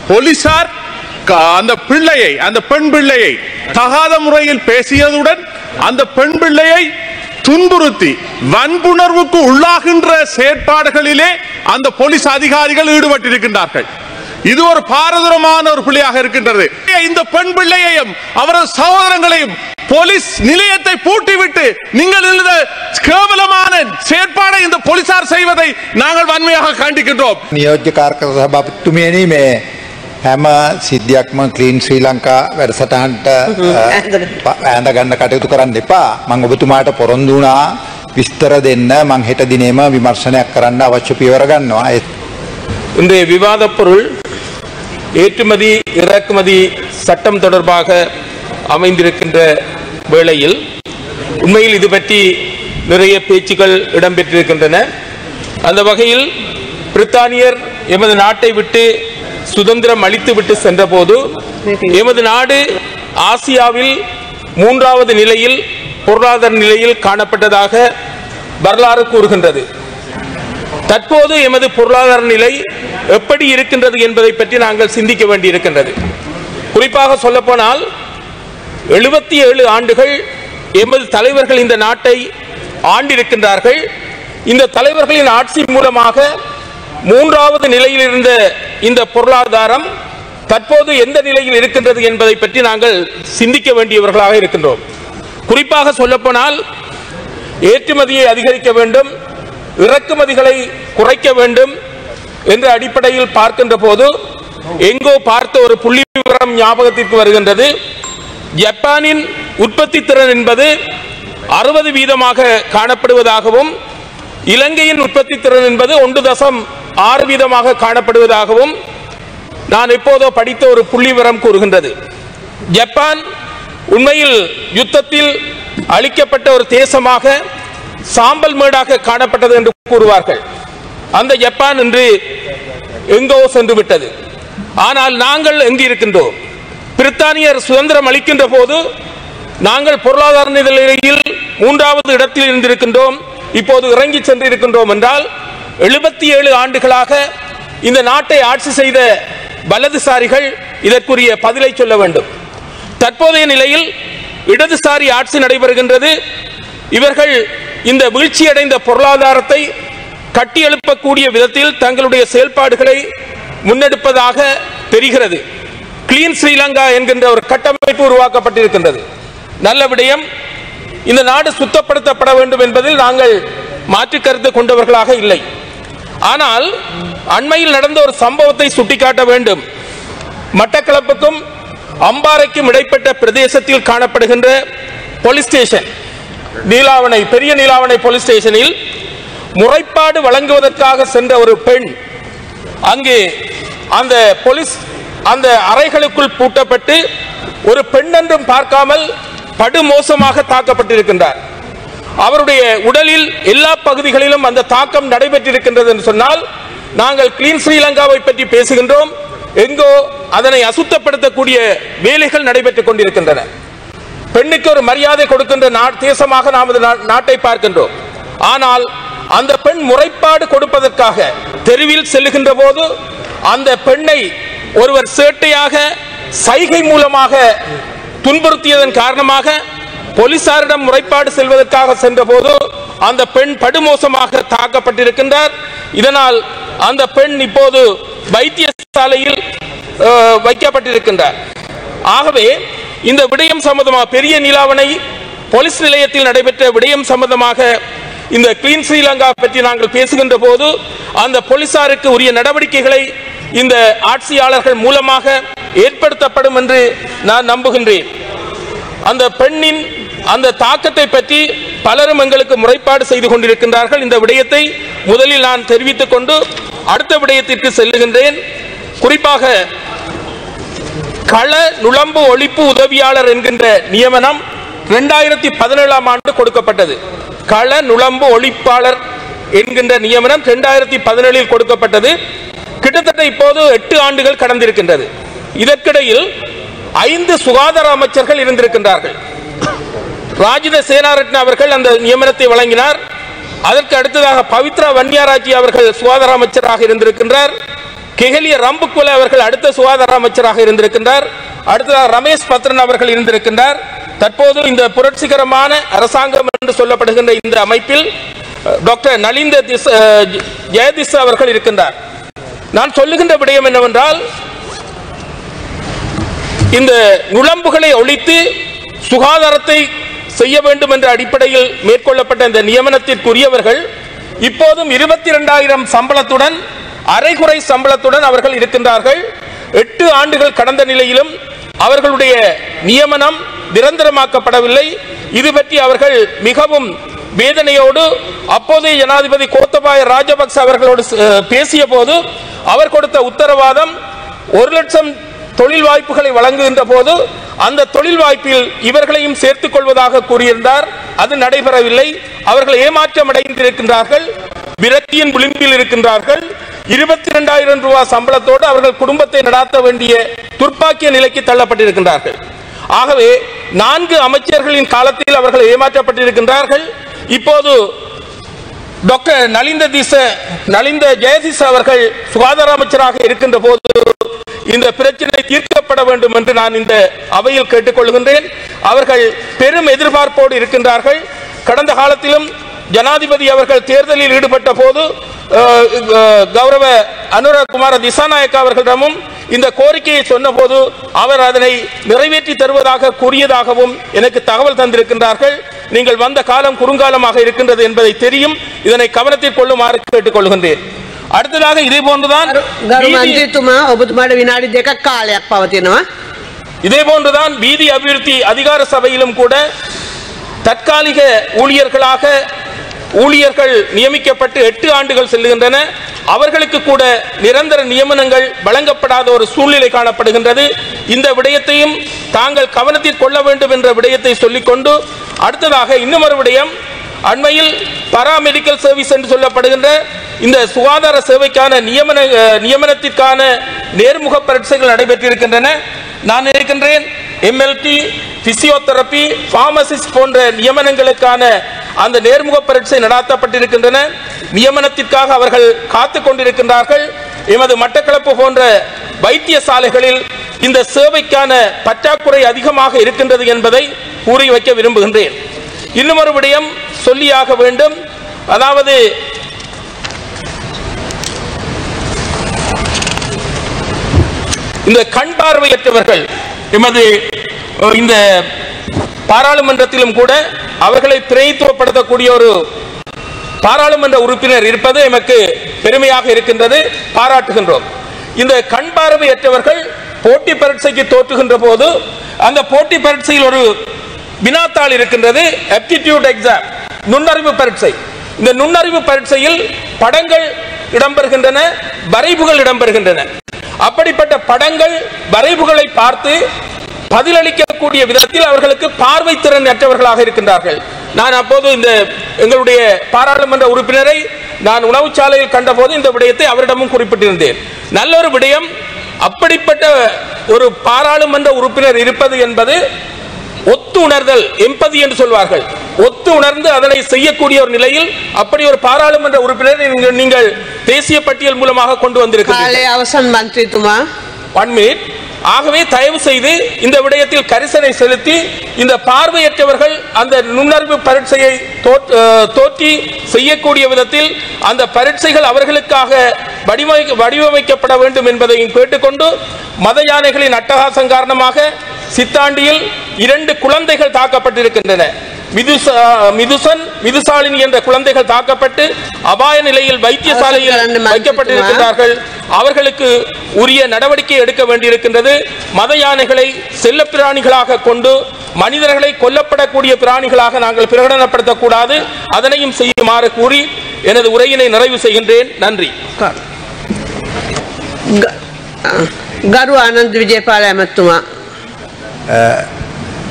போலீசார் அந்த பிள்ளையை, அந்த பெண் பிள்ளையை தகாத முறையில் பேசியதுடன் அந்த பெண் பிள்ளையை துன்புறுத்தி வன்புணர்வுக்கு உள்ளாகின்ற செயற்பாடுகளிலே அந்த போலீஸ் அதிகாரிகள் ஈடுபட்டிருக்கின்றார்கள். இது ஒரு பாரதூரமான ஒரு பிள்ளையாக இருக்கின்றது. இந்த பெண் பிள்ளையையும் அவரது சகோதரங்களையும் போலீஸ் நிலையத்தை பூட்டிவிட்டு நீங்கள் இந்த கேவலமான செயற்பாடை இந்த போலீசார் செய்வதை நாங்கள் வன்மையாக கண்டிக்கின்றோம். නියෝජ්‍ය කාර්ක සභාපතිතුමියනි, මේ හැම සිද්ධියක්ම ක්ලීන් ශ්‍රී ලංකා වැඩසටහනට ඈඳ ගන්න කටයුතු කරන්න එපා. මම ඔබතුමාට පොරොන්දු වුණා විස්තර දෙන්න. මම හෙට දිනේම විමර්ශනයක් කරන්න අවශ්‍ය පියවර ගන්නවා. இன்றைய விவாத பொருள் ஏற்றுமதி இறக்குமதி சட்டம் தொடர்பாக அமைந்திருக்கின்ற வேளையில் உண்மையில் இது பற்றி நிறைய பேச்சுக்கள் இடம்பெற்றிருக்கின்றன. அந்த வகையில் பிரித்தானியர் எமது நாட்டை விட்டு சுதந்திரம் அளித்து விட்டு சென்ற போது எமது நாடு ஆசியாவில் 3வது நிலையில் பொருளாதார நிலையில் காணப்பட்டதாக வரலாறு கூறுகின்றது. தற்போது எமது பொருளாதார நிலை எப்படி இருக்கின்றது என்பதை பற்றி நாங்கள் சிந்திக்க வேண்டியிருக்கின்றது. குறிப்பாக சொல்லப்போனால் 77 ஆண்டுகள் எமது தலைவர்கள் இந்த நாட்டை ஆண்டிருக்கின்றார்கள். இந்த தலைவர்களின் ஆட்சி மூலமாக 3வது நிலையில் இருந்த இந்த பொருளாதாரம் தற்போது எந்த நிலையில் இருக்கின்றது என்பதை பற்றி நாங்கள் சிந்திக்க வேண்டியவர்களாக இருக்கின்றோம். குறிப்பாக சொல்லப்போனால் ஏற்றுமதியை அதிகரிக்க வேண்டும், இறக்குமதிகளை குறைக்க வேண்டும் என்ற அடிப்படையில் பார்க்கின்ற போது எங்கோ பார்த்த ஒரு புள்ளி விவரம் ஞாபகத்திற்கு வருகின்றது. ஜப்பானின் உற்பத்தி திறன் என்பது 60% காணப்படுவதாகவும் இலங்கையின் உற்பத்தி திறன் என்பது 1.6% காணப்படுவதாகவும் நான் எப்போதோ படித்த ஒரு புள்ளி விவரம் கூறுகின்றது. ஜப்பான் உண்மையில் யுத்தத்தில் அளிக்கப்பட்ட ஒரு தேசமாக சாம்பல் மேடாக காணப்பட்டது என்று கூறுவார்கள். அந்த ஜப்பான் இன்று எங்கோ சென்று விட்டது. ஆனால் நாங்கள் எங்கு இருக்கின்றோம்? பிரித்தானியர் சுதந்திரம் அளிக்கின்ற போது நாங்கள் பொருளாதார நிலையில் 3வது இடத்தில் இருந்திருக்கின்றோம். இப்போது இறங்கி சென்று இருக்கின்றோம் என்றால் 77 ஆண்டுகளாக இந்த நாட்டை ஆட்சி செய்த வலதுசாரிகள் இதற்குரிய பதிலை சொல்ல வேண்டும். தற்போதைய நிலையில் இடதுசாரி ஆட்சி நடைபெறுகின்றது. இவர்கள் இந்த வீழ்ச்சியடைந்த பொருளாதாரத்தை கட்டியெழுப்பக்கூடிய விதத்தில் தங்களுடைய செயல்பாடுகளை முன்னெடுப்பதாக தெரிகிறது. கிளீன் ஸ்ரீலங்கா என்கின்ற ஒரு கட்டமைப்பு உருவாக்கப்பட்டிருக்கின்றது. நல்ல விடயம். இந்த நாடு சுத்தப்படுத்தப்பட வேண்டும் என்பதில் நாங்கள் மாற்று கருத்து கொண்டவர்களாக இல்லை. ஆனால் அண்மையில் நடந்த ஒரு சம்பவத்தை சுட்டிக்காட்ட வேண்டும். மட்டக்களப்புக்கும் அம்பாறைக்கும் இடைப்பட்ட பிரதேசத்தில் காணப்படுகின்ற போலீஸ் ஸ்டேஷன் நீலாவணை, பெரிய நீலாவணை போலீஸ் ஸ்டேஷனில் முறைப்பாடு வழங்குவதற்காக சென்ற ஒரு பெண் அங்கே அந்த போலீஸ் அந்த அறைகளுக்குள் பூட்டப்பட்டு ஒரு பெண் என்றும் பார்க்காமல் படுமோசமாக தாக்கப்பட்டிருக்கின்றார். அவருடைய உடலில் எல்லா பகுதிகளிலும் அந்த தாக்கம் நடைபெற்றிருக்கின்றது என்று சொன்னால் நாங்கள் கிளீன் ஸ்ரீலங்காவை பற்றி பேசுகின்றோம். எங்கோ அதனை அசுத்தப்படுத்தக்கூடிய வேலைகள் நடைபெற்றுக் கொண்டிருக்கின்றன. பெண்ணுக்கு ஒரு மரியாதை கொடுக்கின்ற தேசமாக நாம் நாட்டை பார்க்கின்றோம். ஆனால் அந்த பெண் முறைப்பாடு கொடுப்பதற்காக தெருவில் செல்லுகின்ற போது அந்த பெண்ணை ஒருவர் சேட்டையாக சைகை மூலமாக துன்புறுத்தியதன் காரணமாக போலீசாரிடம் முறைப்பாடு செல்வதற்காக சென்ற போது அந்த பெண் படுமோசமாக தாக்கப்பட்டிருக்கின்றார். இதனால் அந்த பெண் இப்போது வைத்தியசாலையில் வைக்கப்பட்டிருக்கின்றார். ஆகவே இந்த விடயம் சம்பந்தமாக பெரிய நீலாவணை போலீஸ் நிலையத்தில் நடைபெற்ற விடயம் சம்பந்தமாக இந்த கிளீன் ஸ்ரீலங்கா பற்றி நாங்கள் பேசுகின்ற போது அந்த போலீசாருக்கு உரிய நடவடிக்கைகளை இந்த ஆட்சியாளர்கள் மூலமாக ஏற்படுத்தப்படும் என்று நான் நம்புகின்றேன். அந்த பெண்ணின் அந்த தாக்கத்தை பற்றி பலரும் எங்களுக்கு முறைப்பாடு செய்து கொண்டிருக்கின்றார்கள். இந்த விடயத்தை முதலில் நான் தெரிவித்துக் கொண்டு அடுத்த விடயத்திற்கு செல்லுகின்றேன். குறிப்பாக கள நுழம்பு ஒழிப்பு உதவியாளர் என்கின்ற நியமனம் 2017ஆம் ஆண்டு கொடுக்கப்பட்டது. கள நுழம்பு ஒழிப்பாளர் என்கின்ற நியமனம் 2017இல் கொடுக்கப்பட்டது. கிட்டத்தட்ட இப்போது 8 ஆண்டுகள் கடந்திருக்கின்றது. இதற்கிடையில் 5 சுகாதார அமைச்சர்கள் இருந்திருக்கின்றார்கள். ராஜித சேனாரட்ன அவர்கள் அந்த நியமனத்தை வழங்கினார். அதற்கு அடுத்ததாக பவித்ரா வன்னியாராஜி அவர்கள் சுகாதார அமைச்சராக இருந்திருக்கின்றார். கெஹலிய ரம்புக்குல அவர்கள் அடுத்த சுகாதார அமைச்சராக இருந்திருக்கின்றார். அடுத்ததாக ரமேஷ் பத்ரன் அவர்கள் இருந்திருக்கின்றார். தற்போது இந்த புரட்சிகரமான அரசாங்கம் என்று சொல்லப்படுகின்ற இந்த அமைப்பில் டாக்டர் நலிந்த ஜெயதிஸ் அவர்கள் இருக்கின்றார். நான் சொல்லுகின்ற விடயம் என்னவென்றால், இந்த நுழம்புகளை ஒழித்து சுகாதாரத்தை செய்ய வேண்டும் என்ற அடிப்படையில் மேற்கொள்ளப்பட்ட இந்த நியமனத்திற்குரியவர்கள் இப்போதும் 22,000 சம்பளத்துடன் அரைகுறை சம்பளத்துடன் அவர்கள் இருக்கின்றார்கள். 8 ஆண்டுகள் கடந்த நிலையிலும் அவர்களுடைய நியமனம் நிரந்தரமாக்கப்படவில்லை. இது பற்றி அவர்கள் மிகவும் வேதனையோடு அப்போதைய ஜனாதிபதி கோத்தபாய ராஜபக்ச அவர்களோடு பேசிய போது அவர் கொடுத்த உத்தரவாதம் 1,00,000 தொழில் வாய்ப்புகளை வழங்குகின்ற போது அந்த தொழில் வாய்ப்பில் இவர்களையும் சேர்த்துக் கொள்வதாக கூறியிருந்தார். அது நடைபெறவில்லை. அவர்கள் ஏமாற்றம் அடைந்திருக்கின்றார்கள், விரக்தியின் விளிம்பில் இருக்கின்றார்கள். 22,000 ரூபாய் சம்பளத்தோடு அவர்கள் குடும்பத்தை நடாத்த வேண்டிய துர்ப்பாக்கிய நிலைக்கு தள்ளப்பட்டிருக்கின்றார்கள். ஆகவே 4 அமைச்சர்களின் காலத்தில் அவர்கள் ஏமாற்றப்பட்டிருக்கின்றார்கள். இப்போது டாக்டர் நலிந்த ஜெயதிஸ் அவர்கள் சுகாதார அமைச்சராக இருக்கின்ற போது இந்த பிரச்சனை தீர்க்கப்பட வேண்டும் என்று நான் இந்த அவையில் கேட்டுக்கொள்கின்றேன். அவர்கள் பெரும் எதிர்பார்ப்போடு இருக்கின்றார்கள். கடந்த காலத்திலும் ஜனாதிபதி அவர்கள் தேர்தலில் ஈடுபட்ட போது கௌரவ அனுரகுமார திசாநாயக்க அவர்களிடமும் இந்த கோரிக்கையை சொன்ன போது அவர் அதனை நிறைவேற்றி தருவதாக கூறியதாகவும் எனக்கு தகவல் தந்திருக்கின்றார்கள். நீங்கள் வந்த காலம் குறுங்காலமாக இருக்கின்றது என்பதை தெரியும். இதனை கவனத்தில் கொள்ளுமாறு கேட்டுக் கொள்கின்றேன். அடுத்ததாக இதே போன்றுதான் இதே போன்றுதான் வீதி அபிவிருத்தி அதிகார சபையிலும் கூட தற்காலிக ஊழியர்கள் நியமிக்கப்பட்டு 8 ஆண்டுகள் செல்லுகின்றன. அவர்களுக்கு கூட நிரந்தர நியமனங்கள் வழங்கப்படாத ஒரு சூழ்நிலை காணப்படுகின்றது. இந்த விடயத்தையும் தாங்கள் கவனத்தில் கொள்ள வேண்டும் என்ற விடயத்தை சொல்லிக்கொண்டு, அடுத்ததாக இன்னும் ஒரு விடயம், அண்மையில் பாராமெடிக்கல் சர்வீஸ் என்று சொல்லப்படுகின்ற இந்த சுகாதார சேவைக்கான நியமனத்திற்கான நேர்முக பரீட்சைகள் நடைபெற்றிருக்கின்றன. நான் நினைக்கின்றேன் எம்எல்டி, பிசியோதெரபி, பார்மசிஸ்ட் போன்ற நியமனங்களுக்கான அந்த நேர்முக பரீட்சை நடாத்தப்பட்டிருக்கின்றன. நியமனத்திற்காக அவர்கள் காத்துக் கொண்டிருக்கின்றார்கள். எமது மட்டக்களப்பு போன்ற வைத்தியசாலைகளில் இந்த சேவைக்கான பற்றாக்குறை அதிகமாக இருக்கின்றது என்பதை கூறி வைக்க விரும்புகின்றேன். இன்னும் ஒரு விடயம் சொல்லியாக வேண்டும். அதாவது இந்த கண் பார்வையற்றவர்கள் எமது இந்த பாராளுமன்றத்திலும் கூட அவர்களை பிரதித்துவப்படுத்தக்கூடிய ஒரு பாராளுமன்ற உறுப்பினர் இருப்பது எமக்கு பெருமையாக இருக்கின்றது, பாராட்டுகின்றோம். இந்த கண் பார்வையற்றவர்கள் போட்டி பரீட்சைக்கு தோற்றுகின்ற போது அந்த போட்டி பரீட்சையில் ஒரு வினாத்தாள் இருக்கின்றது, ஆப்டிடியூட் எக்ஸாம், நுண்ணறிவு பரீட்சை. இந்த நுண்ணறிவு பரீட்சையில் படங்கள் இடம்பெறுகின்றன, வரைவுகள் இடம்பெறுகின்றன. அப்படிப்பட்ட படங்கள் வரைவுகளை பார்த்து பதிலளிக்கக்கூடிய விதத்தில் அவர்களுக்கு பார்வை திறன் அற்றவர்களாக இருக்கின்றார்கள். நான் அப்போது இந்த எங்களுடைய பாராளுமன்ற உறுப்பினரை நான் உணவுச்சாலையில் கண்டபோது இந்த விடயத்தை அவரிடமும் குறிப்பிட்டிருந்தேன். நல்ல ஒரு விடயம். அப்படிப்பட்ட ஒரு பாராளுமன்ற உறுப்பினர் இருப்பது என்பது ஒத்து உணர்தல், எம்பதி என்று சொல்வார்கள். ஒத்து உணர்ந்து அதனை செய்யக்கூடிய ஒரு நிலையில் அப்படி ஒரு பாராளுமன்ற உறுப்பினர் நீங்கள் தேசிய பட்டியல் மூலமாக கொண்டு வந்திருக்கிறீர்கள். 1 மினிட். ஆகவே தயவு செய்து இந்த விடயத்தில் கரிசனை செலுத்தி இந்த பார்வையற்றவர்கள் அந்த நுண்ணறிவு பரீட்சையை தோற்றி செய்யக்கூடிய விதத்தில் அந்த பரீட்சைகள் அவர்களுக்காக வடிவமைக்கப்பட வேண்டும் என்பதையும் கேட்டுக்கொண்டு, மத யானைகளின் அட்டகாசம் காரணமாக சித்தாண்டியில் 2 குழந்தைகள் தாக்கப்பட்டிருக்கின்றன. மிதுசாலினி என்ற குழந்தைகள் தாக்கப்பட்டு அபாய நிலையில் வைத்தியசாலையில் வைக்கப்பட்டிருக்கிறார்கள். அவர்களுக்கு உரிய நடவடிக்கை எடுக்க வேண்டியிருக்கின்றது. மத யானைகளை செல்ல பிராணிகளாக கொண்டு மனிதர்களை கொல்லப்படக்கூடிய பிராணிகளாக நாங்கள் பிரகடனப்படுத்தக்கூடாது. அதனையும் செய்யுமாறு கூறி எனது உரையினை நிறைவு செய்கின்றேன். நன்றி. ගරු ආනන්ද විජේපාල ඇමතුමා,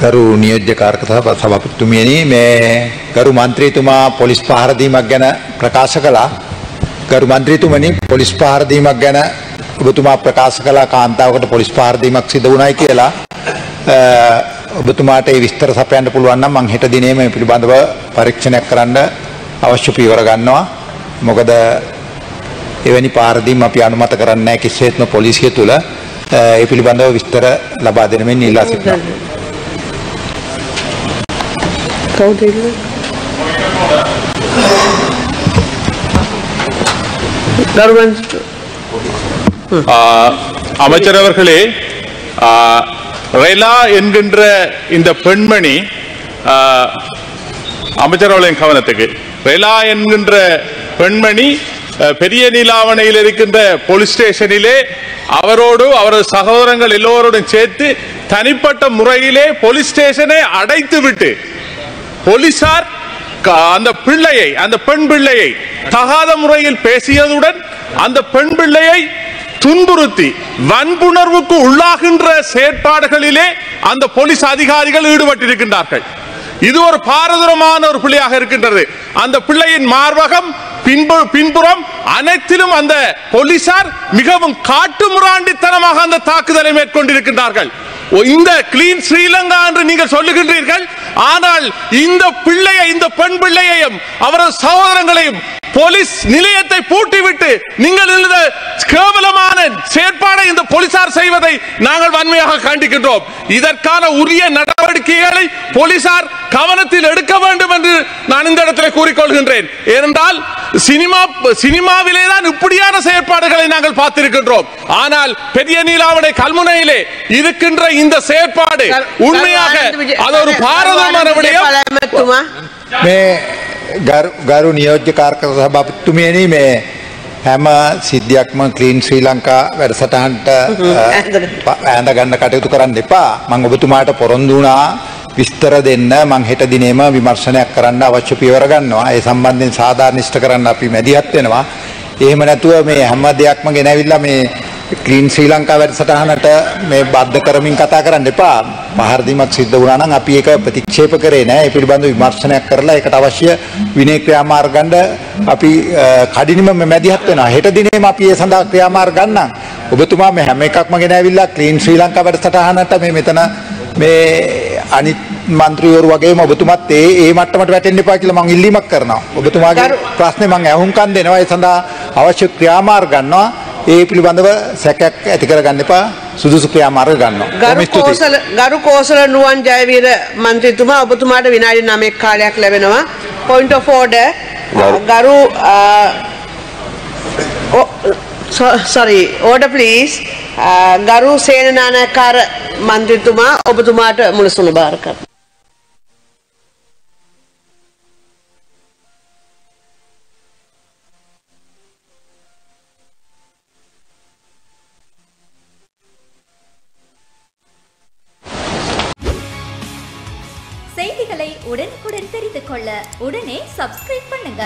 ගරු නියෝජ්‍ය කාර්ක සභාපතිතුමියනි, මේ ගරු මන්ත්‍රීතුමා පොලිස් පහර දීමක් ගැන ප්‍රකාශ කළා. ගරු මන්ත්‍රීතුමනි, පොලිස් පහර දීමක් ගැන ඔබතුමා ප්‍රකාශ කළා කාන්තාවකට පොලිස් පහර දීමක් සිදු වුණායි කියලා. ඔබතුමාට ඒ විස්තර සපයන්න පුළුවන් නම් මම හෙට දිනේ මේ පිළිබඳව පරීක්ෂණයක් කරන්න අවශ්‍ය පියවර ගන්නවා. මොකද එවැනි පාරදීම් අපි අනුමත කරන්නේ නැහැ කිසිසේත්ම පොලිසිය තුල ඒ පිළිබඳව විස්තර ලබා දෙන මෙන් ඉල්ලා සිටිනවා. அமைச்சர் அவர்களே, ரெலா என்கின்ற இந்த பெண்மணி, அமைச்சர் அவர்களின் கவனத்துக்கு, ரெலா என்கின்ற பெண்மணி பெரிய நீலாவணையில் இருக்கின்ற போலீஸ் ஸ்டேஷனிலே அவரோடு அவரது சகோதரங்கள் எல்லோருடன் சேர்த்து தனிப்பட்ட முறையிலே போலீஸ் ஸ்டேஷனை அடைத்துவிட்டு போலீசார் அந்த பிள்ளையை, அந்த பெண் பிள்ளையை தகாத முறையில் பேசியதுடன் அந்த பெண் பிள்ளையை துன்புறுத்தி வன்புணர்வுக்கு உள்ளாகின்ற செயற்பாடுகளிலே அந்த போலீஸ் அதிகாரிகள் ஈடுபட்டிருக்கின்றார்கள். இது ஒரு பாரதூரமான ஒரு பிள்ளையாக இருக்கின்றது. அந்த பிள்ளையின் மார்பகம், பின்புறம் அனைத்திலும் அந்த போலீசார் மிகவும் காட்டுமிராண்டித்தனமாக அந்த தாக்குதலை மேற்கொண்டிருக்கின்றார்கள். இந்த கிளீன் ஸ்ரீலங்கா என்று நீங்கள் சொல்லுகின்றீர்கள், ஆனால் இந்த பிள்ளையை, இந்த பெண் பிள்ளையையும் அவரது சகோதரங்களையும் போலீஸ் நிலையத்தை பூட்டிவிட்டு நீங்கள் இந்த கேவலமான செயற்பாடை இந்த போலீசார் செய்வதை நாங்கள் வன்மையாக கண்டிக்கின்றோம். இதற்கான உரிய நடவடிக்கைகளை போலீசார் கவனத்தில் எடுக்க வேண்டும் என்று நான் இந்த இடத்தில் கூறிக்கொள்கின்றேன். ஏனென்றால் சினிமாவிலே தான் இப்படியான செயற்பாடுகளை நாங்கள் பார்த்திருக்கின்றோம். ஆனால் பெரிய நீலாவணை கல்முனையிலே இருக்கின்ற இந்த செயற்பாடு உண்மையாக அது ஒரு பாரதமான விடயம். ගරු නියෝජ්‍ය කාර්ක සභාපතිතුමියනි, මේ හැම සිද්ධියක්ම ක්ලීන් ශ්‍රී ලංකා වැඩසටහනට ඈඳ ගන්න කටයුතු කරන්න එපා. මම ඔබතුමාට පොරොන්දු වුණා විස්තර දෙන්න. මම හෙට දිනේම විමර්ශනයක් කරන්න අවශ්‍ය පියවර ගන්නවා. ඒ සම්බන්ධයෙන් සාධාරණීෂ්ඨ කරන්න අපි මැදිහත් වෙනවා. එහෙම නැතුව මේ හැම දෙයක්ම ගෙනවිලා මේ ක්ලීන් ශ්‍රී ලංකා වැඩසටහනට මේ බද්ධ කරමින් කතා කරන්න එපා. පහරදීමක් සිද්ධ වුණා නම් අපි ඒක ප්‍රතික්ෂේප කරේ නැහැ. ඒ පිළිබඳව විමර්ශනයක් කරලා ඒකට අවශ්‍ය විනය ක්‍රියාමාර්ග ගන්න අපි කඩිනම මැදිහත් වෙනවා. හෙට දිනේම අපි ඒ සඳහා ක්‍රියාමාර්ග ගන්නම්. ඔබතුමා මේ හැම එකක්ම ගෙනවිලා ක්ලීන් ශ්‍රී ලංකා වැඩසටහනට මේ මෙතන මේ අනිත් මන්ත්‍රීවරු වගේම ඔබතුමාත් ඒ මට්ටමට වැටෙන්න එපා කියලා මම ඉල්ලීමක් කරනවා. ඔබතුමාගේ ප්‍රශ්නේ මම අහුම්කම් දෙනවා. ඒ සඳහා අවශ්‍ය ක්‍රියාමාර්ග ගන්නවා. ඒ පිළිබඳව සැකයක් ඇති කරගන්න එපා. සුදුසු ක්‍රියාමාර්ග ගන්නවා. ගරු කෝසල නුවන් ජයවීර මන්ත්‍රීතුමා, ඔබතුමාට විනාඩි 9ක් කාලයක් ලැබෙනවා. point of order. ගරු sorry, order please. ගරු සේනානායකාර මන්ත්‍රීතුමා, ඔබතුමාට මුලසුන බාර කරනවා. செய்திகளை உடனுக்குடன் தெரிந்து கொள்ள உடனே சப்ஸ்கிரைப் பண்ணுங்க.